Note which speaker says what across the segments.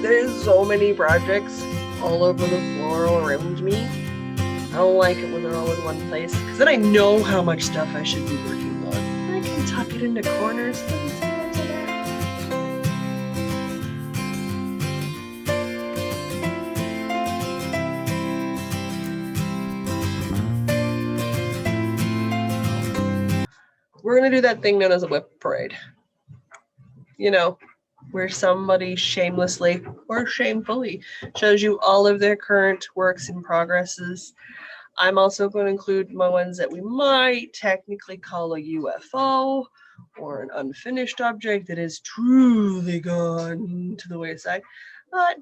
Speaker 1: there's so many projects all over the floor around me. I don't like it when they're all in one place, because then I know how much stuff I should be working on. I can tuck it into corners. We're going to do that thing known as a whip parade. You know, where somebody shamelessly or shamefully shows you all of their current works in progresses. I'm also going to include my ones that we might technically call a UFO or an unfinished object that is truly gone to the wayside. But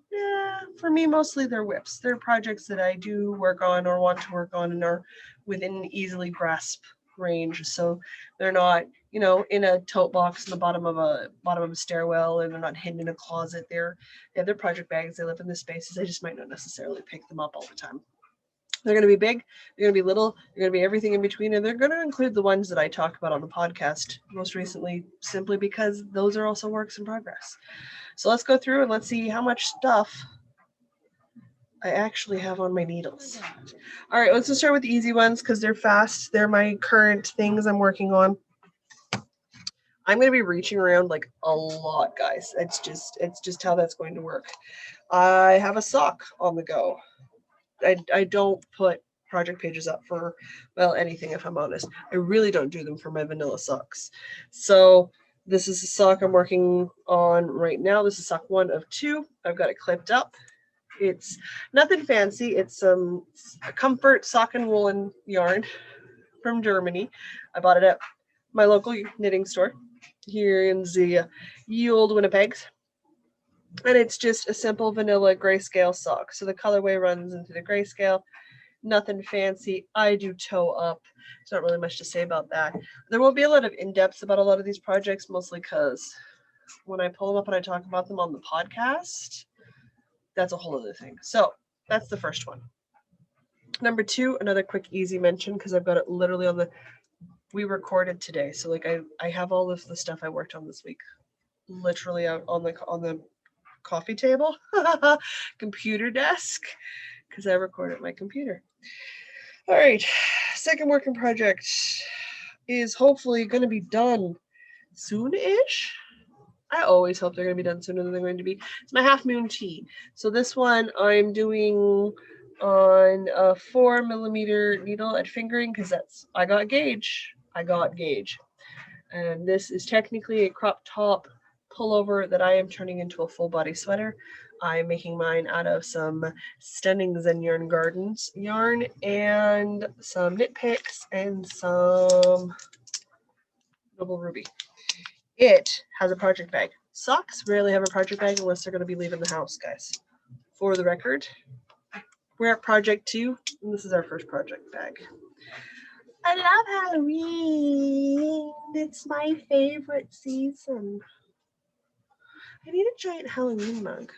Speaker 1: for me, mostly they're whips. They're projects that I do work on or want to work on and are within easily grasp range. So they're not, in a tote box in the bottom of a stairwell, and they're not hidden in a closet. They're project bags. They live in the spaces. I just might not necessarily pick them up all the time. They're going to be big, they're going to be little, they're going to be everything in between, and they're going to include the ones that I talk about on the podcast most recently, simply because those are also works in progress. So let's go through and let's see how much stuff I actually have on my needles. All right, let's just start with the easy ones because they're fast. They're my current things I'm working on. I'm going to be reaching around like a lot, guys. It's just how that's going to work. I have a sock on the go. I don't put project pages up for, well, anything, if I'm honest. I really don't do them for my vanilla socks. So this is the sock I'm working on right now. This is sock 1 of 2. I've got it clipped up. It's nothing fancy. It's a comfort sock and woolen yarn from Germany. I bought it at my local knitting store here in the ye old Winnipegs. And it's just a simple vanilla grayscale sock. So the colorway runs into the grayscale. Nothing fancy. I do toe up. There's not really much to say about that. There won't be a lot of in-depth about a lot of these projects, mostly because when I pull them up and I talk about them on the podcast, that's a whole other thing. So that's the first one. Number 2, another quick easy mention, because I've got it literally on the, we recorded today. So like I have all of the stuff I worked on this week literally out on the coffee table, computer desk, because I record at my computer. All right, second working project is hopefully going to be done soon-ish. I always hope they're going to be done sooner than they're going to be. It's my half moon tea. So this one I'm doing on a 4mm needle at fingering, because I got gauge. And this is technically a crop top pullover that I am turning into a full body sweater. I'm making mine out of some Stunning Zen Yarn Gardens yarn and some knit picks and some Noble Ruby. It has a project bag. Socks rarely have a project bag unless they're going to be leaving the house, guys. For the record, we're at project 2, and this is our first project bag. I love Halloween. It's my favorite season. I need a giant Halloween mug.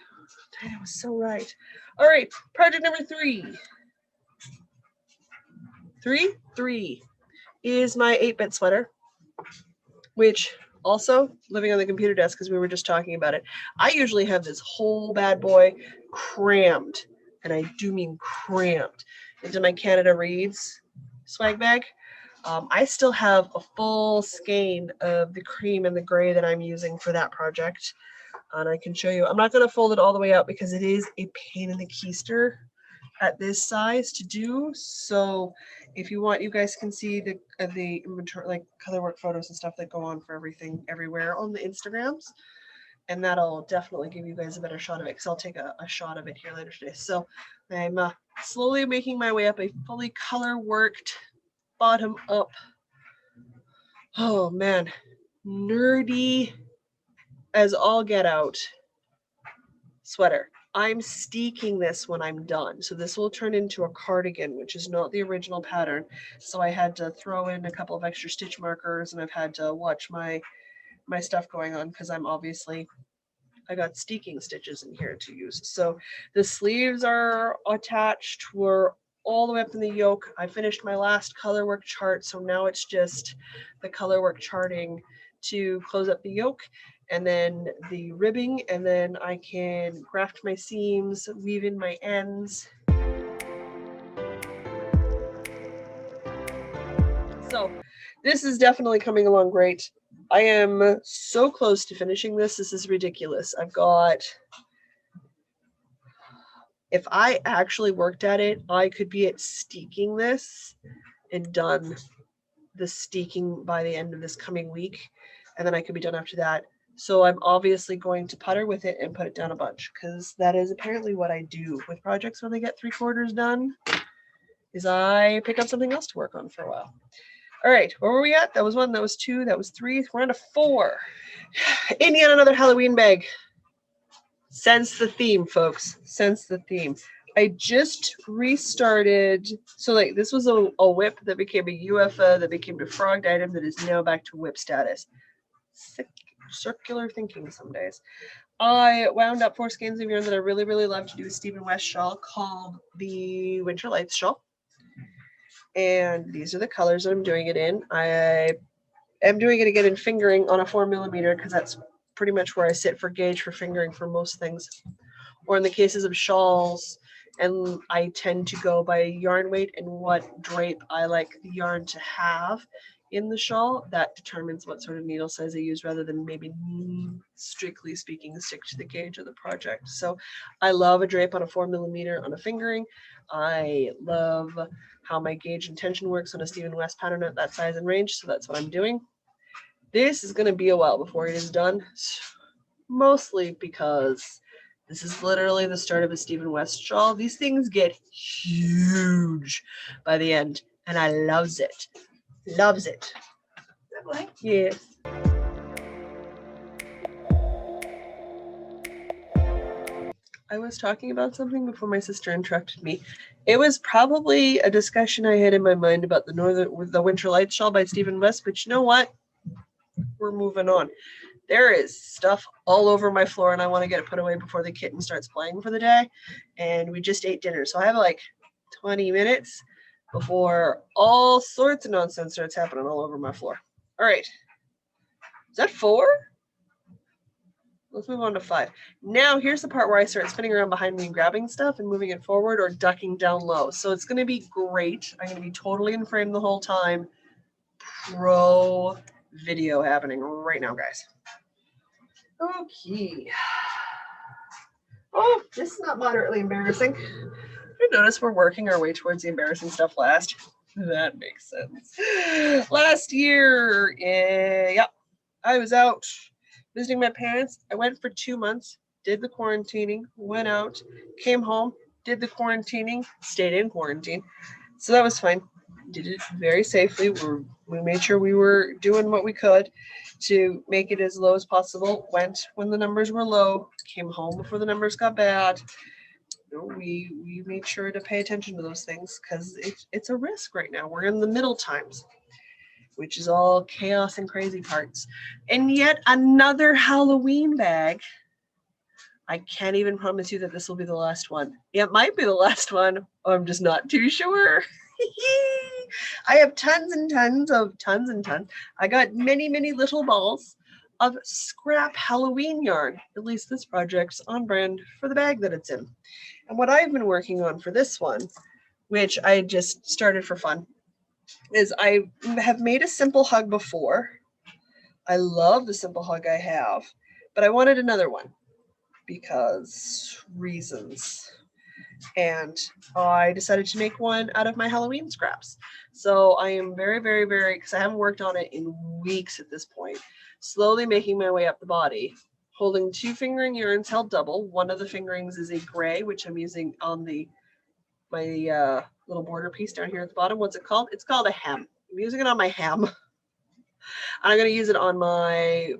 Speaker 1: Dang, I was so right. All right, project number 3. 3 is my 8-bit sweater, which also living on the computer desk, because we were just talking about it. I usually have this whole bad boy crammed, and I do mean crammed, into my Canada Reads swag bag. I still have a full skein of the cream and the gray that I'm using for that project. And I can show you. I'm not going to fold it all the way out because it is a pain in the keister at this size to do. So if you want, you guys can see the inventory, like color work photos and stuff that go on for everything everywhere on the Instagrams. And that'll definitely give you guys a better shot of it, because I'll take a shot of it here later today. So I'm slowly making my way up a fully color worked bottom up. Oh man, nerdy as all get out sweater. I'm steeking this when I'm done. So this will turn into a cardigan, which is not the original pattern. So I had to throw in a couple of extra stitch markers, and I've had to watch my stuff going on, because I got steeking stitches in here to use. So the sleeves are attached. We're all the way up in the yoke. I finished my last color work chart, so now it's just the color work charting to close up the yoke. and then the ribbing, and then I can graft my seams, weave in my ends. So this is definitely coming along great. I am so close to finishing this. This is ridiculous. I've got, if I actually worked at it, I could be at steeking this and done the steeking by the end of this coming week. And then I could be done after that. So I'm obviously going to putter with it and put it down a bunch, because that is apparently what I do with projects when they get 3/4 done, is I pick up something else to work on for a while. All right, where were we at? That was 1, that was 2, that was 3. We're on to 4. In yet another Halloween bag. Sense the theme, folks. Sense the theme. I just restarted. So, like, this was a whip that became a UFO that became a frogged item that is now back to whip status. Circular thinking some days. I wound up 4 skeins of yarn that I really, really love to do a Stephen West shawl called the Winter Lights shawl. And these are the colors that I'm doing it in. I am doing it again in fingering on a 4mm, because that's pretty much where I sit for gauge for fingering for most things. Or in the cases of shawls, and I tend to go by yarn weight and what drape I like the yarn to have in the shawl. That determines what sort of needle size I use, rather than maybe strictly speaking stick to the gauge of the project. So I love a drape on a 4mm on a fingering. I love how my gauge and tension works on a Stephen West pattern at that size and range, so that's what I'm doing. This is going to be a while before it is done, mostly because this is literally the start of a Stephen West shawl. These things get huge by the end, and I loves it. Loves it. Yes. I was talking about something before my sister interrupted me. It was probably a discussion I had in my mind about the Winter Lights shawl by Stephen West, but you know what? We're moving on. There is stuff all over my floor, and I want to get it put away before the kitten starts playing for the day. And we just ate dinner, so I have like 20 minutes before all sorts of nonsense starts happening all over my floor. All right. Is that 4? Let's move on to 5. Now, here's the part where I start spinning around behind me and grabbing stuff and moving it forward or ducking down low. So it's going to be great. I'm going to be totally in frame the whole time. Pro video happening right now, guys. Okay. Oh, this is not moderately embarrassing. I notice we're working our way towards the embarrassing stuff last. That makes sense. Last year, I was out visiting my parents. I went for 2 months, did the quarantining, went out, came home, did the quarantining, stayed in quarantine. So that was fine. Did it very safely. We made sure we were doing what we could to make it as low as possible. Went when the numbers were low, came home before the numbers got bad. We made sure to pay attention to those things, because it's a risk right now. We're in the middle times, which is all chaos and crazy parts. And yet another Halloween bag. I can't even promise you that this will be the last one. It might be the last one. I'm just not too sure. I have tons and tons. I got many little balls of scrap Halloween yarn. At least this project's on brand for the bag that it's in. And what I've been working on for this one, which I just started for fun, is I have made a simple hug before. I love the simple hug I have, but I wanted another one because reasons. And I decided to make one out of my Halloween scraps. So I am very, because I haven't worked on it in weeks at this point, slowly making my way up the body, holding 2 fingering yarns held double. One of the fingerings is a gray, which I'm using on my little border piece down here at the bottom. What's it called? It's called a hem. I'm using it on my hem. I'm going to use it on my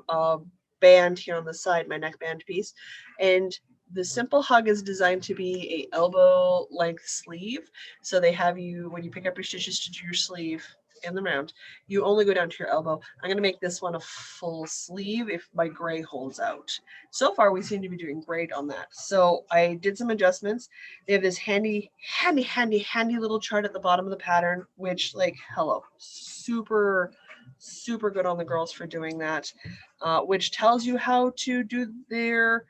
Speaker 1: band here on the side, my neck band piece. And the simple hug is designed to be a elbow length sleeve. So they have you, when you pick up your stitches to do your sleeve in the round, you only go down to your elbow. I'm going to make this one a full sleeve if my gray holds out. So far, we seem to be doing great on that. So I did some adjustments. They have this handy little chart at the bottom of the pattern, which, like, hello, super super good on the girls for doing that, which tells you how to do their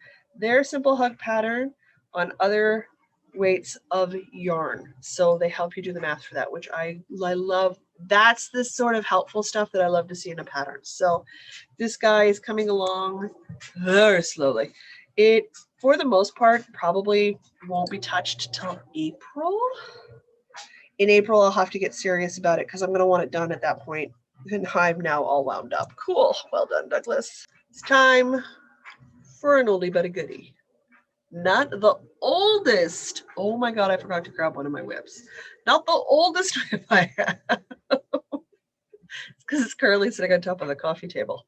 Speaker 1: simple hug pattern on other weights of yarn. So they help you do the math for that, which I love. That's the sort of helpful stuff that I love to see in a pattern. So this guy is coming along very slowly. It, for the most part, probably won't be touched till April. In April, I'll have to get serious about it because I'm going to want it done at that point. And I'm now all wound up. Cool. Well done, Douglas. It's time for an oldie but a goodie. Not the oldest. Oh my God, I forgot to grab one of my whips. Not the oldest whip I have. It's because it's currently sitting on top of the coffee table.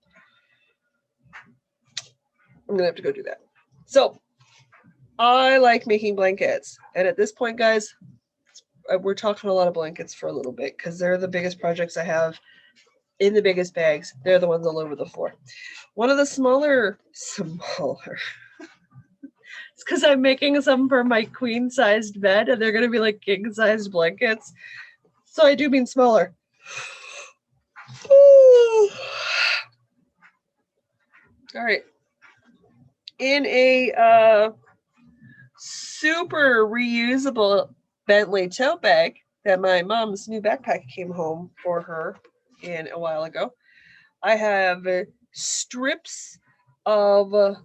Speaker 1: I'm going to have to go do that. So I like making blankets. And at this point, guys, we're talking a lot of blankets for a little bit because they're the biggest projects I have in the biggest bags. They're the ones all over the floor. One of the smaller, it's because I'm making some for my queen-sized bed, and they're going to be like king-sized blankets. So I do mean smaller. Ooh. All right. In a super reusable Bentley tote bag that my mom's new backpack came home for her in a while ago, I have strips of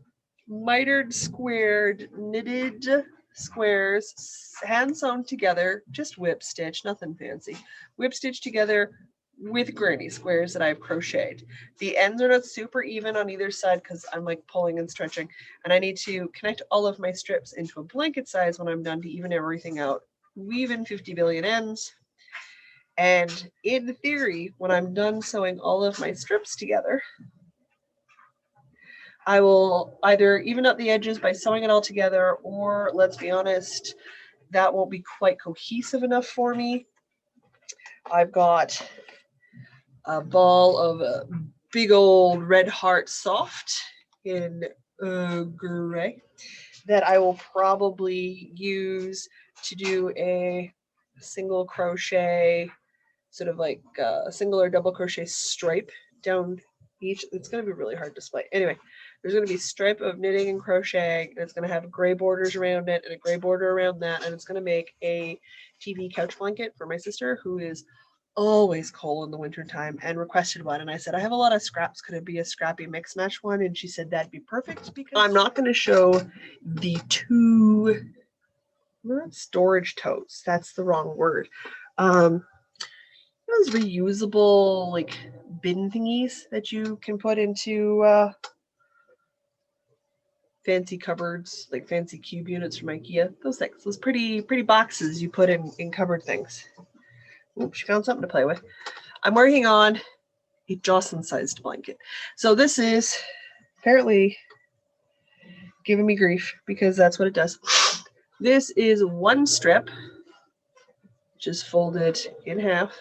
Speaker 1: mitered, squared, knitted squares, hand sewn together, just whip stitch, nothing fancy. Whip stitch together with granny squares that I've crocheted. The ends are not super even on either side because I'm like pulling and stretching, and I need to connect all of my strips into a blanket size when I'm done to even everything out. Weave in 50 billion ends. And in theory, when I'm done sewing all of my strips together, I will either even up the edges by sewing it all together, or let's be honest, that won't be quite cohesive enough for me. I've got a ball of big old red heart soft in gray that I will probably use to do a single crochet, sort of like a single or double crochet stripe down each. It's going to be really hard to display. Anyway, there's going to be a stripe of knitting and crocheting, and it's going to have gray borders around it and a gray border around that, and it's going to make a TV couch blanket for my sister, who is always cold in the wintertime and requested one. And I said, I have a lot of scraps. Could it be a scrappy mix match one? And she said that'd be perfect because I'm not going to show the two storage totes. That's the wrong word. Those reusable like bin thingies that you can put into fancy cupboards, like fancy cube units from IKEA. Those things, those pretty boxes you put in cupboard things. Oops, she found something to play with. I'm working on a Jocelyn-sized blanket. So this is apparently giving me grief because that's what it does. This is one strip, which is folded in half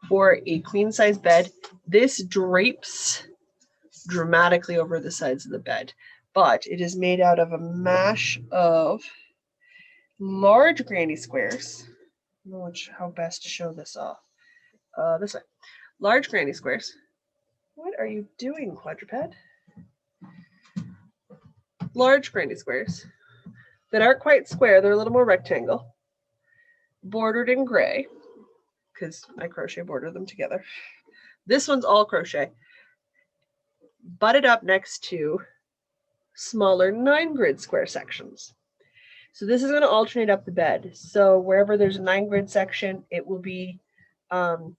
Speaker 1: for a queen-size bed. This drapes dramatically over the sides of the bed, but it is made out of a mash of large granny squares. I don't know how best to show this off. This way. Large granny squares. What are you doing, quadruped? Large granny squares that aren't quite square. They're a little more rectangle. Bordered in gray, because I crochet border them together. This one's all crochet. Butted up next to smaller 9-grid square sections. So this is going to alternate up the bed. So wherever there's a 9-grid section, it will be on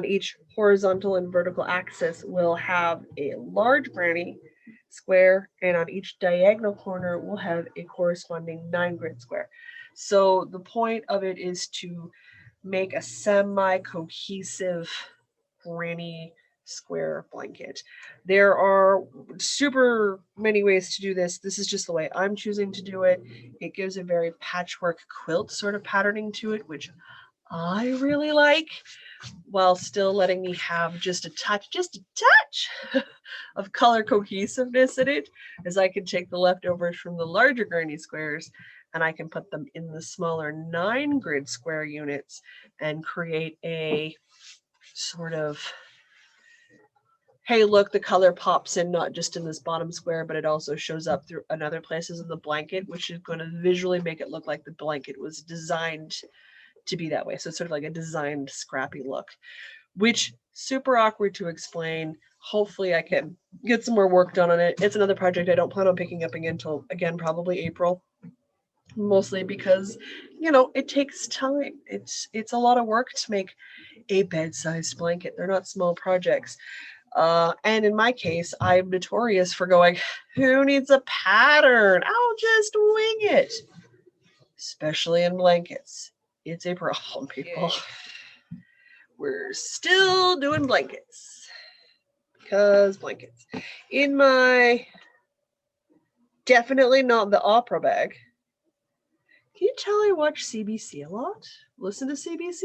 Speaker 1: each horizontal and vertical axis will have a large granny square, and on each diagonal corner we'll have a corresponding 9-grid square. So the point of it is to make a semi-cohesive granny square blanket. There are super many ways to do this. This is just the way I'm choosing to do it. It gives a very patchwork quilt sort of patterning to it, which I really like, while still letting me have just a touch of color cohesiveness in it, as I can take the leftovers from the larger granny squares and I can put them in the smaller 9-grid square units and create a sort of hey, look, the color pops in not just in this bottom square, but it also shows up through in other places in the blanket, which is going to visually make it look like the blanket was designed to be that way. So it's sort of like a designed scrappy look, which super awkward to explain. Hopefully I can get some more work done on it. It's another project I don't plan on picking up again until, again, probably April. Mostly because, it takes time. It's a lot of work to make a bed-sized blanket. They're not small projects. And in my case, I'm notorious for going, who needs a pattern? I'll just wing it. Especially in blankets. It's a problem, people. We're still doing blankets. Because blankets. In my definitely not the opera bag. Can you tell I watch CBC a lot? Listen to CBC?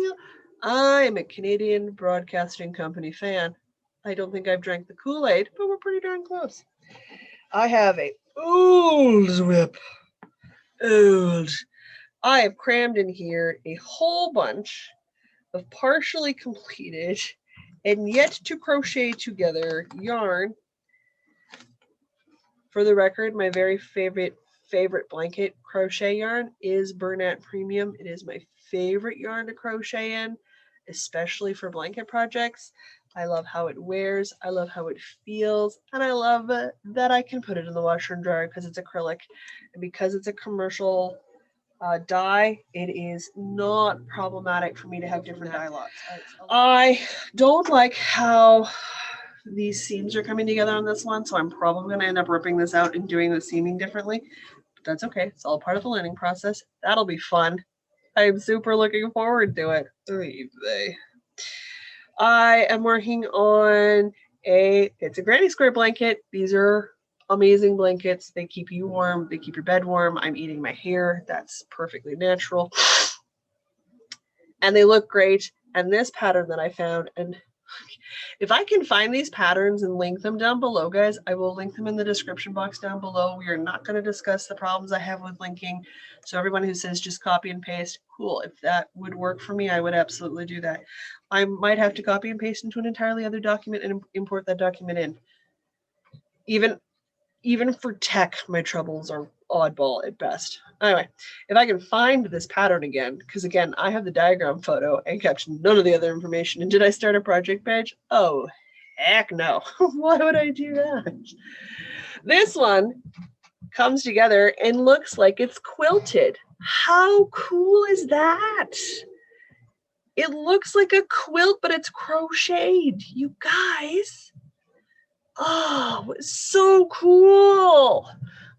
Speaker 1: I am a Canadian Broadcasting Company fan. I don't think I've drank the Kool-Aid, but we're pretty darn close. I have a old whip. Old. I have crammed in here a whole bunch of partially completed and yet to crochet together yarn. For the record, my very favorite blanket crochet yarn is Bernat Premium. It is my favorite yarn to crochet in, especially for blanket projects. I love how it wears, I love how it feels, and I love that I can put it in the washer and dryer because it's acrylic. And because it's a commercial dye, it is not problematic for me to have different dye lots. I don't like how these seams are coming together on this one, so I'm probably going to end up ripping this out and doing the seaming differently. But that's okay. It's all part of the learning process. That'll be fun. I'm super looking forward to it. I am working on it's a granny square blanket. These are amazing blankets. They keep you warm. They keep your bed warm. I'm eating my hair. That's perfectly natural. And they look great. And this pattern that I found, and if I can find these patterns and link them down below, guys, I will link them in the description box down below. We are not going to discuss the problems I have with linking. So everyone who says just copy and paste, cool. If that would work for me, I would absolutely do that. I might have to copy and paste into an entirely other document and import that document in. Even for tech, my troubles are oddball at best. Anyway, if I can find this pattern again, because again, I have the diagram photo and kept none of the other information. And did I start a project page? Oh, heck no. Why would I do that? This one comes together and looks like it's quilted. How cool is that? It looks like a quilt, but it's crocheted. You guys. Oh, so cool.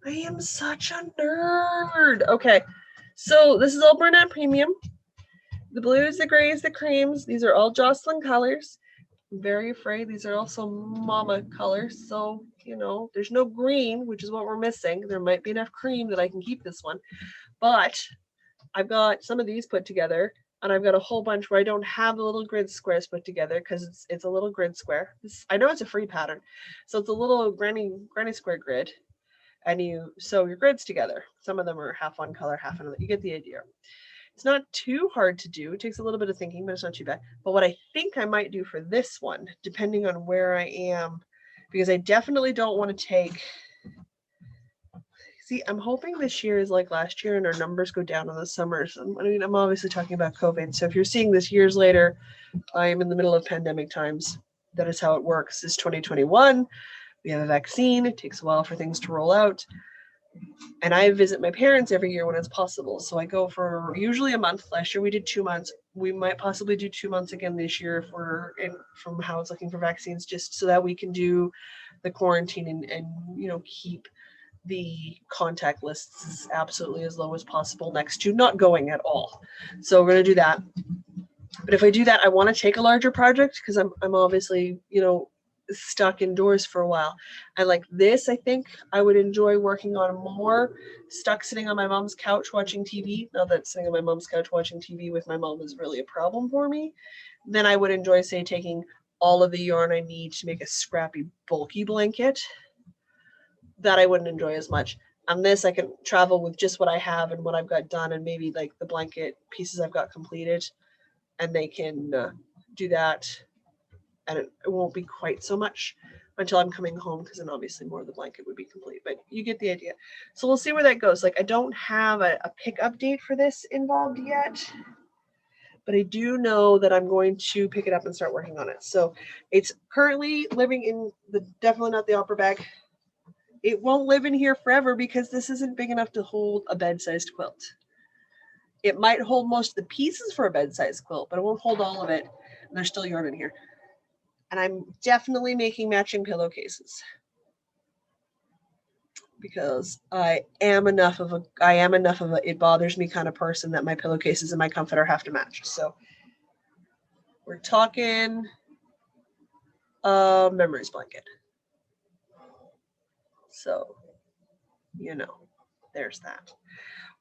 Speaker 1: I am such a nerd. Okay, so this is all Bernat Premium. The blues, the grays, the creams. These are all Jocelyn colors. I'm very afraid these are also mama colors. So, there's no green, which is what we're missing. There might be enough cream that I can keep this one. But I've got some of these put together. And I've got a whole bunch where I don't have the little grid squares put together because it's a little grid square. I know it's a free pattern. So it's a little granny square grid. And you sew your grids together. Some of them are half one color, half another. You get the idea. It's not too hard to do. It takes a little bit of thinking, but it's not too bad. But what I think I might do for this one, depending on where I am, because I definitely don't want to take... See, I'm hoping this year is like last year and our numbers go down in the summers. I'm obviously talking about COVID. So if you're seeing this years later, I am in the middle of pandemic times. That is how it works. It's 2021. We have a vaccine. It takes a while for things to roll out. And I visit my parents every year when it's possible. So I go for usually a month. Last year we did 2 months. We might possibly do 2 months again this year if we're from Howard's looking for vaccines, just so that we can do the quarantine and keep the contact lists absolutely as low as possible next to not going at all. So we're going to do that. But if I do that, I want to take a larger project because I'm obviously, stuck indoors for a while. And like this, I think I would enjoy working on more stuck sitting on my mom's couch watching TV. Now that sitting on my mom's couch watching TV with my mom is really a problem for me. Then I would enjoy, say, taking all of the yarn I need to make a scrappy, bulky blanket that I wouldn't enjoy as much. On this, I can travel with just what I have and what I've got done and maybe like the blanket pieces I've got completed, and they can do that, and it won't be quite so much until I'm coming home, because then obviously more of the blanket would be complete, but you get the idea. So we'll see where that goes. Like, I don't have a pickup date for this involved yet, but I do know that I'm going to pick it up and start working on it. So it's currently living in definitely not the opera bag. It won't live in here forever because this isn't big enough to hold a bed-sized quilt. It might hold most of the pieces for a bed-sized quilt, but it won't hold all of it. And there's still yarn in here. And I'm definitely making matching pillowcases, because I am enough of a it bothers me kind of person that my pillowcases and my comforter have to match. So we're talking a memories blanket. So, there's that.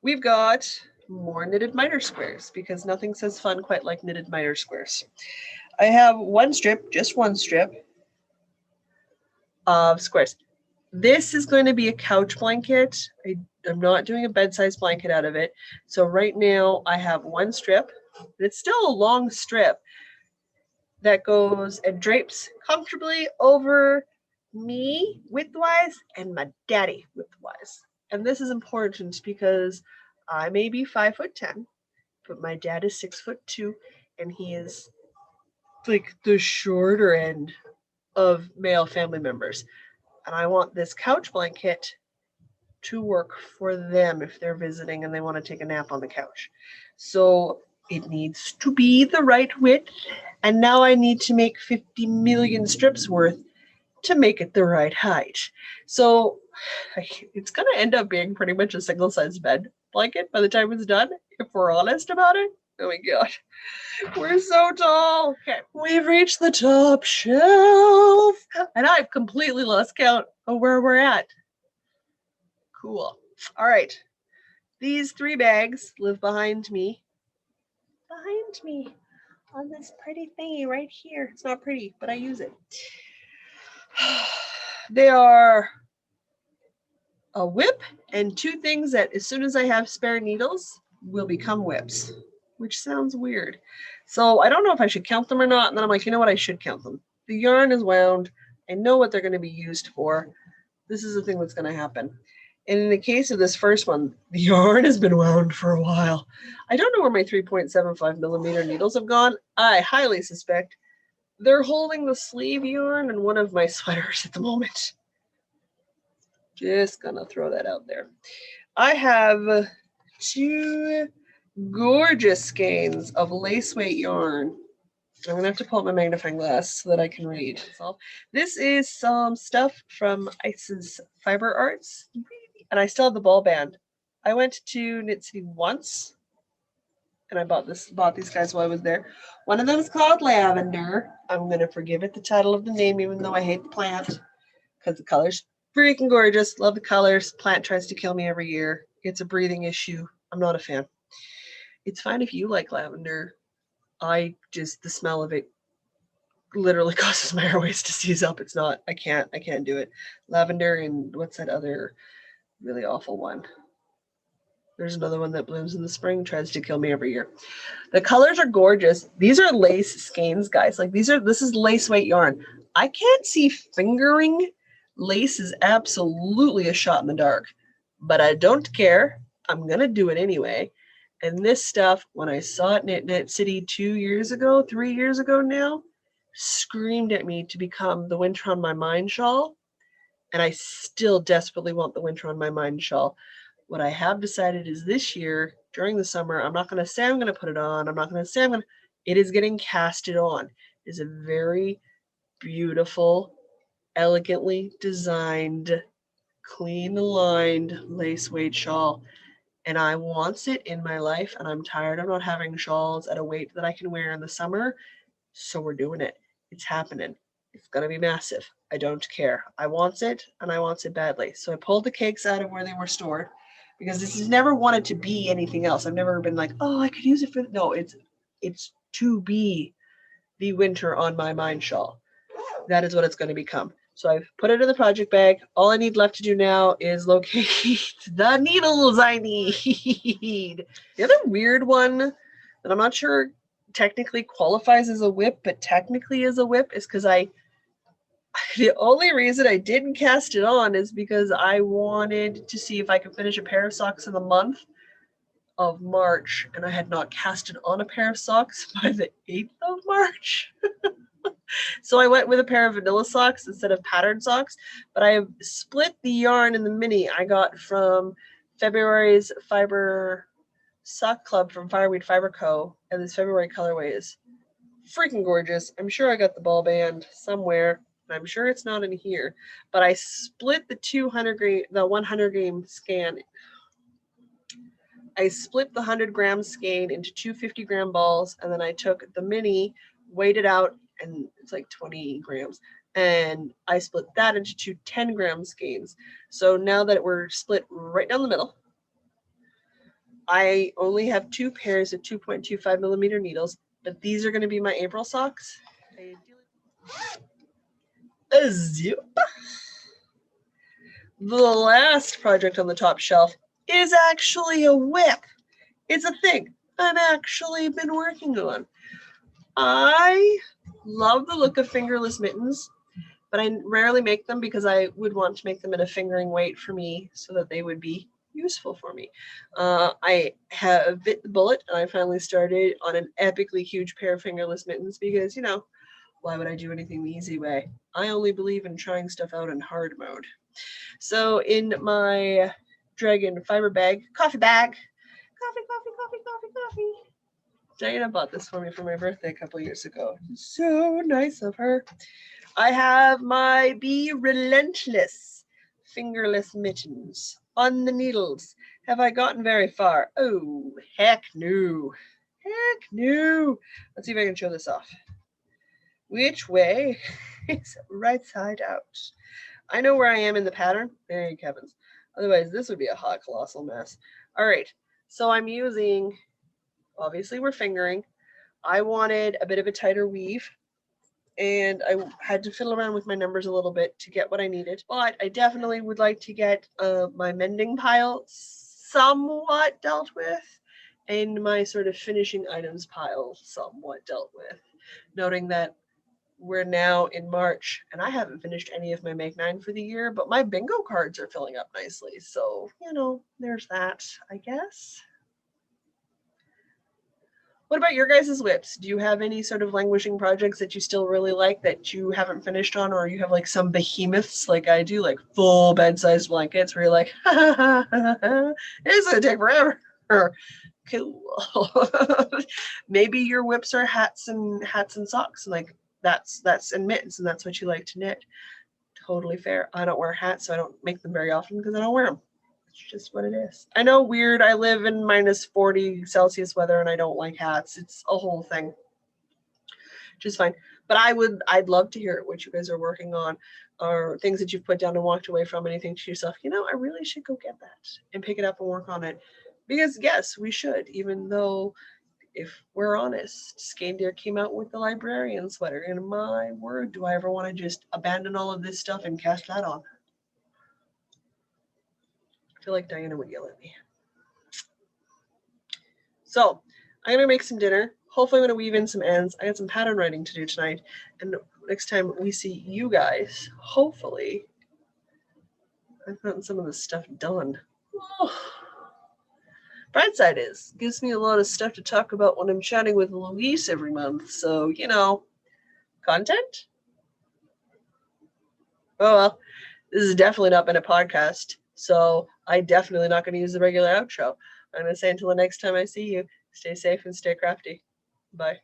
Speaker 1: We've got more knitted miter squares, because nothing says fun quite like knitted miter squares. I have just one strip of squares. This is going to be a couch blanket. I'm not doing a bed-size blanket out of it. So right now I have one strip. It's still a long strip that goes and drapes comfortably over me widthwise and my daddy widthwise. And this is important because I may be 5'10", but my dad is 6'2", and he is like the shorter end of male family members. And I want this couch blanket to work for them if they're visiting and they want to take a nap on the couch. So it needs to be the right width. And now I need to make 50 million strips worth to make it the right height. So it's going to end up being pretty much a single-size bed blanket by the time it's done, if we're honest about it. Oh my god. We're so tall. Okay. We've reached the top shelf. And I've completely lost count of where we're at. Cool. All right. These 3 bags live behind me. On this pretty thingy right here. It's not pretty, but I use it. They are a whip and 2 things that, as soon as I have spare needles, will become whips, which sounds weird. So I don't know if I should count them or not. And then I'm like, you know what? I should count them. The yarn is wound. I know what they're going to be used for. This is the thing that's going to happen. And in the case of this first one, the yarn has been wound for a while. I don't know where my 3.75 millimeter needles have gone. I highly suspect they're holding the sleeve yarn in one of my sweaters at the moment. Just gonna throw that out there. I have 2 gorgeous skeins of lace weight yarn. I'm gonna have to pull up my magnifying glass so that I can read. This is some stuff from Ice's Fiber Arts, and I still have the ball band. I went to Knit City once, and I bought these guys while I was there. One of them is called Lavender. I'm gonna forgive it the title of the name, even though I hate the plant, because the color's freaking gorgeous. Love the colors. Plant tries to kill me every year. It's a breathing issue. I'm not a fan. It's fine if you like lavender. The smell of it literally causes my airways to seize up. It's not, I can't do it. Lavender and what's that other really awful one? There's another one that blooms in the spring, tries to kill me every year. The colors are gorgeous. These are lace skeins, guys. Like this is lace weight yarn. I can't see fingering. Lace is absolutely a shot in the dark, but I don't care. I'm going to do it anyway. And this stuff, when I saw it in Knit City 3 years ago now, screamed at me to become the Winter on My Mind shawl. And I still desperately want the Winter on My Mind shawl. What I have decided is this year, during the summer, I'm not going to say I'm going to put it on. I'm not going to say it is getting casted on. It is a very beautiful, elegantly designed, clean lined lace weight shawl. And I want it in my life, and I'm tired of not having shawls at a weight that I can wear in the summer. So we're doing it. It's happening. It's going to be massive. I don't care. I want it, and I want it badly. So I pulled the cakes out of where they were stored, because this has never wanted to be anything else. I've never been like, oh, I could use it for... No, it's to be the Winter on My Mind shawl. That is what it's going to become. So I've put it in the project bag. All I need left to do now is locate the needles I need. The other weird one that I'm not sure technically qualifies as a whip, but technically is a whip, is because I The only reason I didn't cast it on is because I wanted to see if I could finish a pair of socks in the month of March, and I had not casted on a pair of socks by the 8th of March. So I went with a pair of vanilla socks instead of patterned socks, but I have split the yarn in the mini I got from February's Fiber Sock Club from Fireweed Fiber Co. And this February colorway is freaking gorgeous. I'm sure I got the ball band somewhere. I'm sure it's not in here, but I split the 100 gram scan. I split the 100 gram skein into 250 gram balls, and then I took the mini, weighed it out, and it's like 20 grams. And I split that into two 10 gram skeins. So now that we're split right down the middle, I only have two pairs of 2.25 millimeter needles, but these are going to be my April socks. The last project on the top shelf is actually a whip. It's a thing I've actually been working on. I love the look of fingerless mittens, but I rarely make them because I would want to make them at a fingering weight for me so that they would be useful for me. I have bit the bullet and I finally started on an epically huge pair of fingerless mittens because, you know, why would I do anything the easy way? I only believe in trying stuff out in hard mode. So in my Dragon fiber bag, coffee, Diana bought this for me for my birthday a couple years ago. So nice of her. I have my Be Relentless fingerless mittens on the needles. Have I gotten very far? Oh, heck no. Heck no. Let's see if I can show this off. Which way? It's right side out. I know where I am in the pattern. Thank heavens. Otherwise, this would be a hot, colossal mess. All right. So I'm using, obviously we're fingering. I wanted a bit of a tighter weave, and I had to fiddle around with my numbers a little bit to get what I needed. But I definitely would like to get my mending pile somewhat dealt with, and my sort of finishing items pile somewhat dealt with. Noting that we're now in March, and I haven't finished any of my Make 9 for the year, but my bingo cards are filling up nicely. So, you know, there's that, I guess. What about your guys' whips? Do you have any sort of languishing projects that you still really like that you haven't finished on, or you have like some behemoths like I do, like full bed-sized blankets where you're like, it's gonna take forever. Cool. Maybe your whips are hats and socks, and like that's and mittens, and that's what you like to knit. Totally fair. I don't wear hats, so I don't make them very often because I don't wear them. It's just what it is. I know, weird. I live in minus 40 Celsius weather and I don't like hats. It's a whole thing. Just fine. But I'd love to hear what you guys are working on, or things that you've put down and walked away from, and you think to yourself, you know, I really should go get that and pick it up and work on it. Because yes, we should, even though, if we're honest, Skandir came out with the librarian sweater, and my word, do I ever want to just abandon all of this stuff and cast that on? I feel like Diana would yell at me. So I'm gonna make some dinner. Hopefully I'm gonna weave in some ends. I got some pattern writing to do tonight. And next time we see you guys, hopefully I've gotten some of this stuff done. Oh. Bright side is, gives me a lot of stuff to talk about when I'm chatting with Louise every month. So, you know, content? Oh well, this has definitely not been a podcast. So I'm definitely not going to use the regular outro. I'm going to say until the next time I see you, stay safe and stay crafty. Bye.